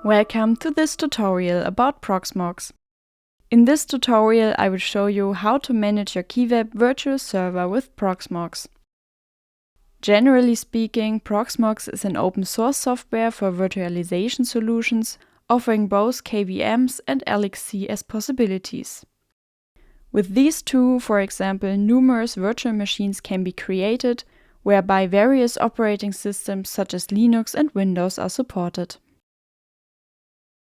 Welcome to this tutorial about Proxmox. In this tutorial I will show you how to manage your Keyweb virtual server with Proxmox. Generally speaking, Proxmox is an open source software for virtualization solutions, offering both KVMs and LXC as possibilities. With these two, for example, numerous virtual machines can be created, whereby various operating systems such as Linux and Windows are supported.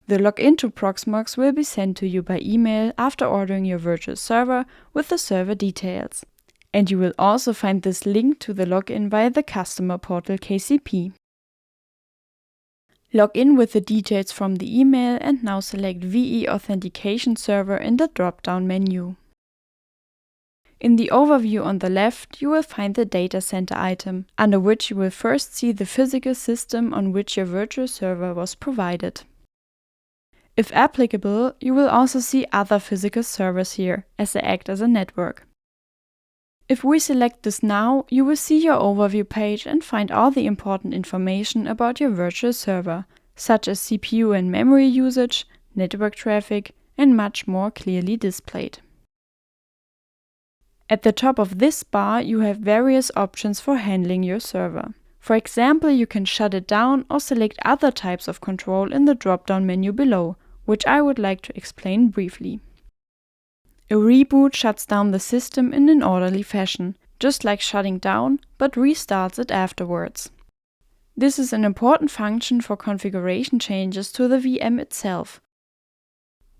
The login to Proxmox will be sent to you by email after ordering your virtual server with the server details. And you will also find this link to the login via the customer portal KCP. Log in with the details from the email and now select VE Authentication Server in the drop-down menu. In the overview on the left, you will find the data center item, under which you will first see the physical system on which your virtual server was provided. If applicable, you will also see other physical servers here, as they act as a network. If we select this now, you will see your overview page and find all the important information about your virtual server, such as CPU and memory usage, network traffic, and much more clearly displayed. At the top of this bar, you have various options for handling your server. For example, you can shut it down or select other types of control in the drop-down menu below, which I would like to explain briefly. A reboot shuts down the system in an orderly fashion, just like shutting down, but restarts it afterwards. This is an important function for configuration changes to the VM itself.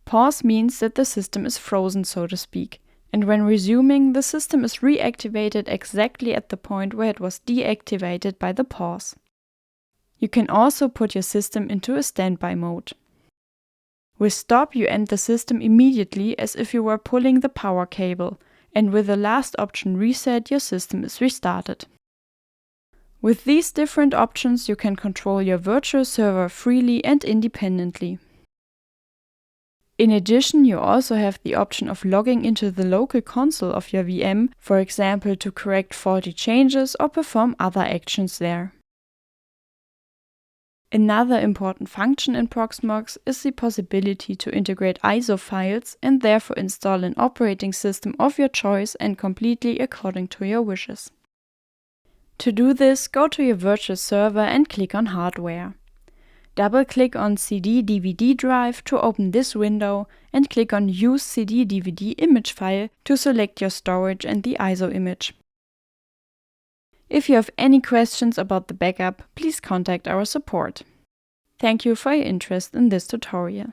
Pause means that the system is frozen, so to speak, and when resuming, the system is reactivated exactly at the point where it was deactivated by the pause. You can also put your system into a standby mode. With stop, you end the system immediately as if you were pulling the power cable, and with the last option reset, your system is restarted. With these different options, you can control your virtual server freely and independently. In addition, you also have the option of logging into the local console of your VM, for example to correct faulty changes or perform other actions there. Another important function in Proxmox is the possibility to integrate ISO files and therefore install an operating system of your choice and completely according to your wishes. To do this, go to your virtual server and click on Hardware. Double-click on CD/DVD drive to open this window and click on Use CD/DVD image file to select your storage and the ISO image. If you have any questions about the backup, please contact our support. Thank you for your interest in this tutorial.